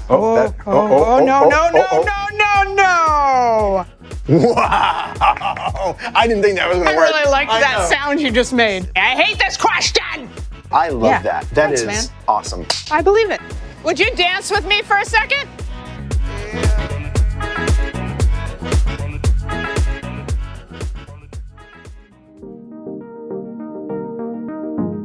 No. Wow! I didn't think that was going to work. I really liked that sound you just made. I hate this question! I love that. That Thanks, is man. awesome. I believe it. Would you dance with me for a second?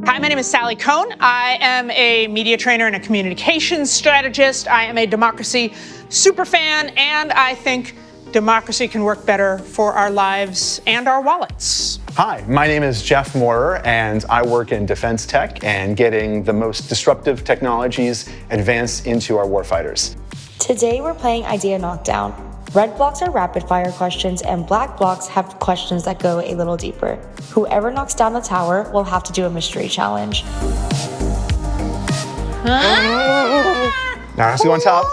Hi, my name is Sally Kohn. I am a media trainer and a communications strategist. I am a democracy superfan, and I think democracy can work better for our lives and our wallets. Hi, my name is Jeff Moorer, and I work in defense tech and getting the most disruptive technologies advanced into our warfighters. Today we're playing Idea Knockdown. Red blocks are rapid fire questions and black blocks have questions that go a little deeper. Whoever knocks down the tower will have to do a mystery challenge. Now let's go on top.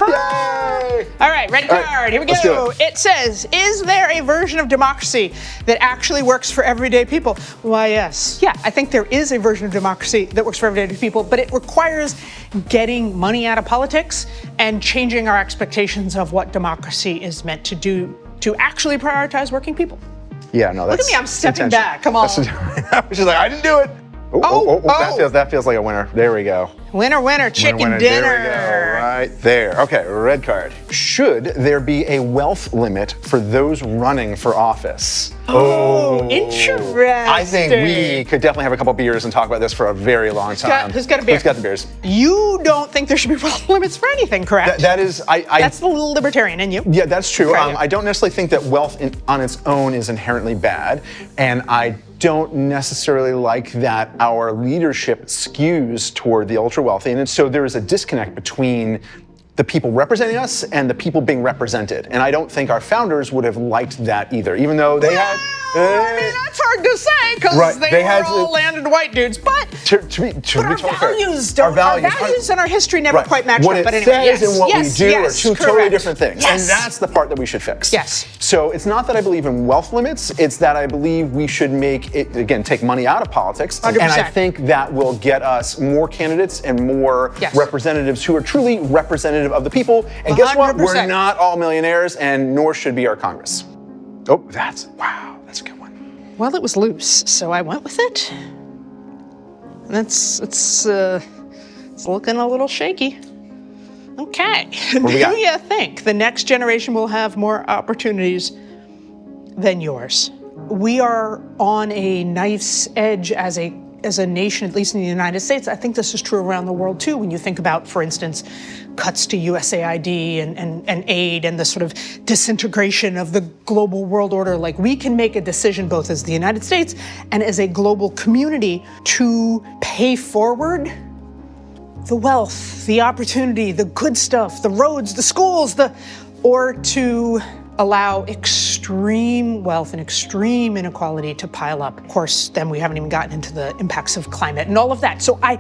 Yay! All right, red card, right, here we let's do go. It says, is there a version of democracy that actually works for everyday people? Why, yes. Yeah, I think there is a version of democracy that works for everyday people, but it requires getting money out of politics and changing our expectations of what democracy is meant to do to actually prioritize working people. Yeah, no, that's Look at me, I'm stepping intentional. back, come on. She's like, I didn't do it. That feels like a winner. There we go. Winner, winner, chicken Winner. dinner. There we go, right there. Okay, red card. Should there be a wealth limit for those running for office? Oh, interesting. I think we could definitely have a couple beers and talk about this for a very long time. Who's got a beer? Who's got the beers? You don't think there should be wealth limits for anything, correct? That is, That's the little libertarian in you. Yeah, that's true. Correct. I don't necessarily think that wealth on its own is inherently bad, and I don't necessarily like that our leadership skews toward the ultra wealthy, and so there is a disconnect between the people representing us and the people being represented. And I don't think our founders would have liked that either, even though they had. I mean, that's hard to say because they were all landed white dudes. But our values and our history never quite match up. What but it anyway, says and what we do are two totally different things. Yes. And that's the part that we should fix. Yes. So it's not that I believe in wealth limits, it's that I believe we should make it, again, take money out of politics. 100%. And I think that will get us more candidates and more representatives who are truly representative of the people. And guess what? 100%. We're not all millionaires, and nor should be our Congress. Oh, that's a good one. Well, it was loose, so I went with it. And it's looking a little shaky. Okay. Do you think the next generation will have more opportunities than yours? We are on a knife's edge as a nation, at least in the United States. I think this is true around the world too. When you think about, for instance, cuts to USAID and aid and the sort of disintegration of the global world order, like we can make a decision both as the United States and as a global community to pay forward the wealth, the opportunity, the good stuff, the roads, the schools, or to allow extreme wealth and extreme inequality to pile up. Of course, then we haven't even gotten into the impacts of climate and all of that. So I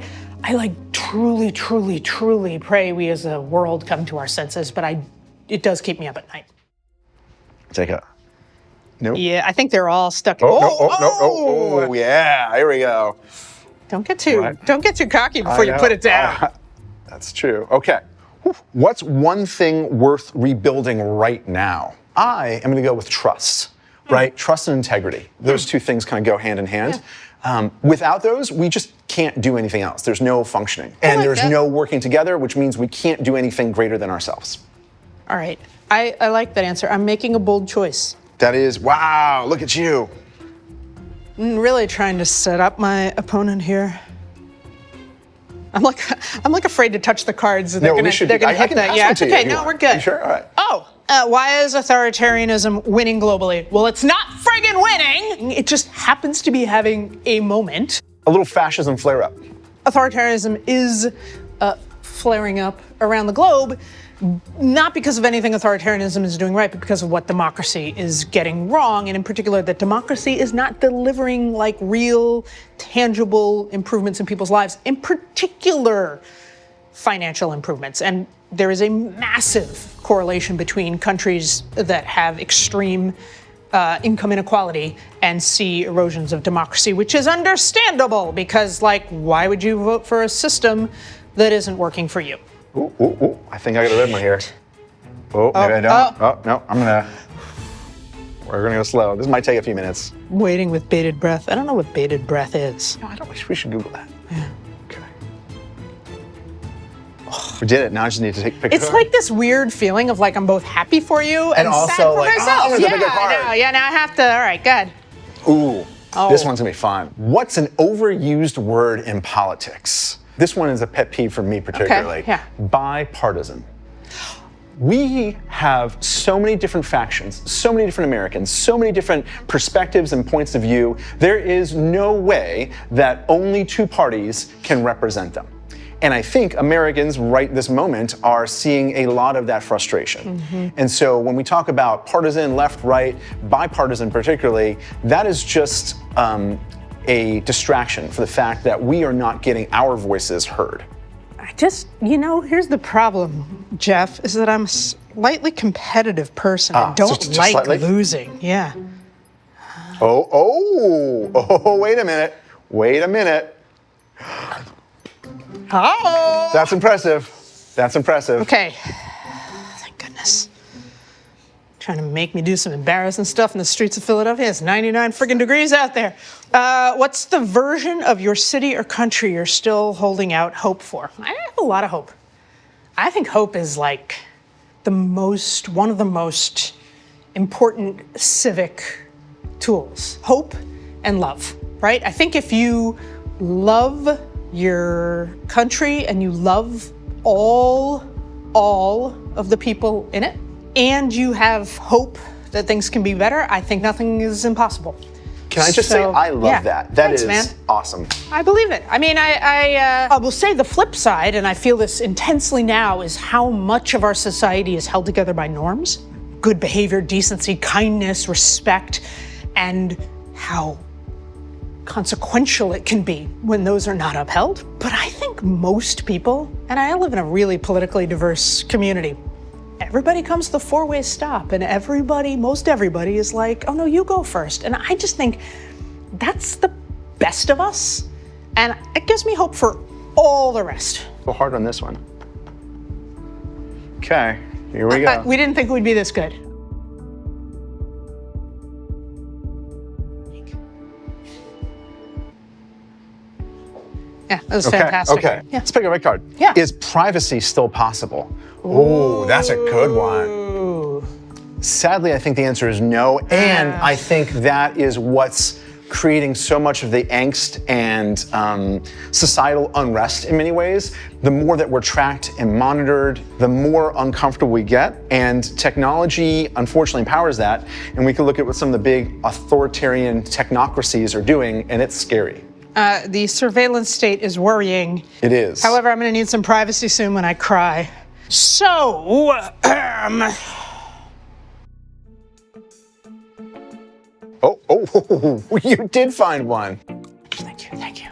like truly, truly, truly pray we as a world come to our senses, but it does keep me up at night. Take it. Nope. Yeah, I think they're all stuck. Oh, yeah, here we go. Don't get too cocky before you put it down. That's true. Okay. What's one thing worth rebuilding right now? I am going to go with trust, right? Trust and integrity. Those two things kind of go hand in hand. Yeah. Without those, we just can't do anything else. There's no functioning. And there's no working together, which means we can't do anything greater than ourselves. All right. I like that answer. I'm making a bold choice. That is, wow, look at you. I'm really trying to set up my opponent here. I'm like afraid to touch the cards. They're gonna hit that. Yeah, it's okay. No, we're good. You sure? All right. Oh, why is authoritarianism winning globally? Well, it's not friggin' winning. It just happens to be having a moment. A little fascism flare up. Authoritarianism is flaring up around the globe, not because of anything authoritarianism is doing right, but because of what democracy is getting wrong, and in particular that democracy is not delivering like real, tangible improvements in people's lives, in particular financial improvements. And there is a massive correlation between countries that have extreme income inequality and see erosions of democracy, which is understandable because, like, why would you vote for a system that isn't working for you? Ooh. I think I got a red one here. Oh, maybe I don't. Oh, no, we're gonna go slow. This might take a few minutes. Waiting with bated breath. I don't know what bated breath is. No, I don't wish we should Google that. Yeah. Okay. We did it. Now I just need to pick a It's card. like this weird feeling of like I'm both happy for you and also sad for like, oh, myself. I'm gonna pick a Yeah, card. I know. Yeah, now I have to. All right, good. Ooh, Oh. this one's gonna be fun. What's an overused word in politics? This one is a pet peeve for me particularly. yeah. Bipartisan. We have so many different factions, so many different Americans, so many different perspectives and points of view. There is no way that only two parties can represent them. And I think Americans right this moment are seeing a lot of that frustration. And so when we talk about partisan, left, right, bipartisan particularly, that is just a distraction for the fact that we are not getting our voices heard. I just, here's the problem, Jeff, is that I'm a slightly competitive person. I don't just like slightly? losing. Yeah. Oh, wait a minute. Oh. That's impressive. Okay. Thank goodness. Trying to make me do some embarrassing stuff in the streets of Philadelphia. It's 99 friggin' degrees out there. What's the version of your city or country you're still holding out hope for? I have a lot of hope. I think hope is like one of the most important civic tools. Hope and love, right? I think if you love your country and you love all of the people in it, and you have hope that things can be better, I think nothing is impossible. Can I just say, I love that. That Thanks, is man. awesome. I believe it. I mean, I will say the flip side, and I feel this intensely now, is how much of our society is held together by norms. Good behavior, decency, kindness, respect, and how consequential it can be when those are not upheld. But I think most people, and I live in a really politically diverse community, everybody comes to the four-way stop, and most everybody is like, oh no, you go first. And I just think that's the best of us, and it gives me hope for all the rest. Go hard on this one. Okay, here we go. We didn't think we'd be this good. Yeah, that was fantastic. Okay. Yeah. Let's pick a red card. Yeah. Is privacy still possible? Ooh, that's a good one. Ooh. Sadly, I think the answer is no, and I think that is what's creating so much of the angst and societal unrest in many ways. The more that we're tracked and monitored, the more uncomfortable we get, and technology unfortunately empowers that, and we can look at what some of the big authoritarian technocracies are doing, and it's scary. The surveillance state is worrying. It is. However, I'm going to need some privacy soon when I cry. So, Oh, you did find one. Thank you.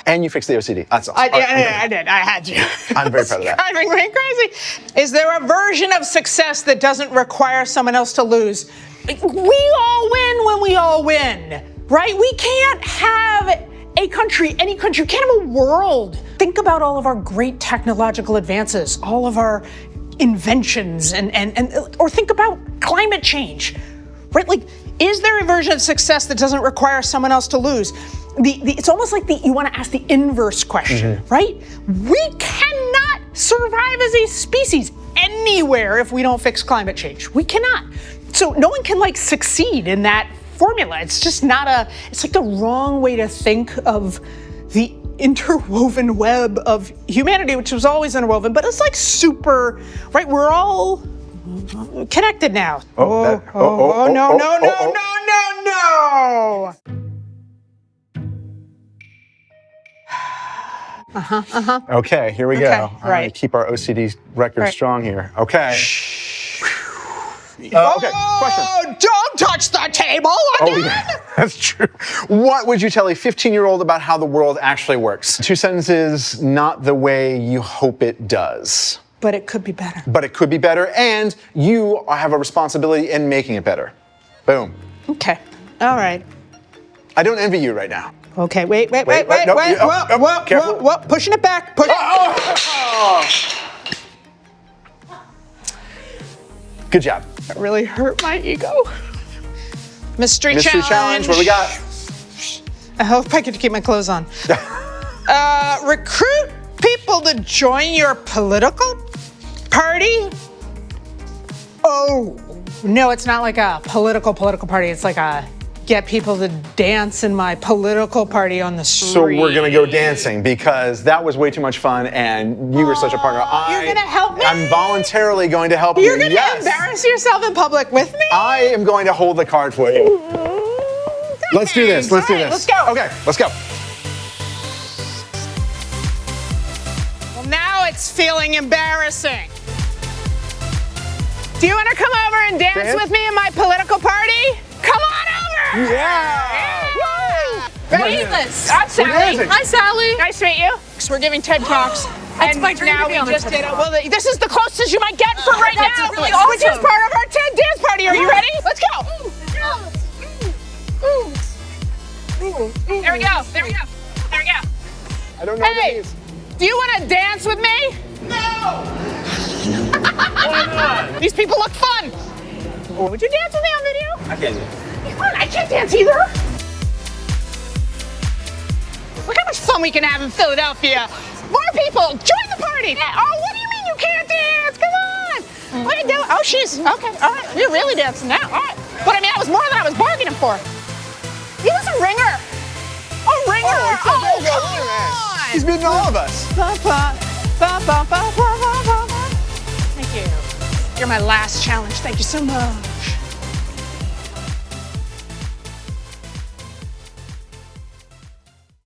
And you fixed the OCD. That's awesome. I did. I had you. I'm very proud of that. Driving me crazy. Is there a version of success that doesn't require someone else to lose? We all win when we all win, right? We can't have a country, any country, we can't have a world. Think about all of our great technological advances, all of our inventions, or think about climate change, right? Like, is there a version of success that doesn't require someone else to lose? It's almost like you want to ask the inverse question, right? We cannot survive as a species anywhere if we don't fix climate change. We cannot. So no one can succeed in that formula. It's just not it's like the wrong way to think of the interwoven web of humanity, which was always interwoven, but it's super, right? We're all connected now. No. Okay, here we go. Okay, All right. right, keep our OCD record Right. strong here. Okay. Okay, question. Oh, don't touch the table again! Oh, yeah, that's true. What would you tell a 15-year-old about how the world actually works? 2 sentences, not the way you hope it does. But it could be better. But it could be better, and you have a responsibility in making it better. Boom. Okay. All right. I don't envy you right now. Okay, wait. no, careful. Whoa, pushing it back. Good job. That really hurt my ego. Mystery challenge. What do we got? I hope I get to keep my clothes on. Recruit people to join your political party? Oh, no, it's not like a political party. It's like a get people to dance in my political party on the street. So we're gonna go dancing because that was way too much fun and you were such a partner. You're gonna help me? I'm voluntarily going to help You're you. gonna embarrass yourself in public with me? I am going to hold the card for you. Let's do this. Let's do All right, this. let's go. Okay, let's go. Well, now it's feeling embarrassing. Do you want to come over and dance with me in my political party? Come on over! Yeah! Woo! What is this? I'm Sally. dancing. Hi, Sally. Nice to meet you. So we're giving TED Talks. And my dream now to be we on a just TED did it. Talk. Well, this is the closest you might get for right That's now. really Which is awesome. part of our TED dance party. Are you ready? Let's go. There we go. There we go. There we go. I don't know what Hey, it means. do you want to dance with me? No. Why not? These people look fun. Would you dance with me on video? I can't. Come on, I can't dance either. Look how much fun we can have in Philadelphia. More people, join the party. Oh, what do you mean you can't dance? Come on. What are you doing? Oh, she's, okay, all right. You're really dancing now, all right. But I mean, that was more than I was bargaining for. He was a ringer. A ringer. Oh, come on. He's beating all of us. Thank you. You're my last challenge. Thank you so much.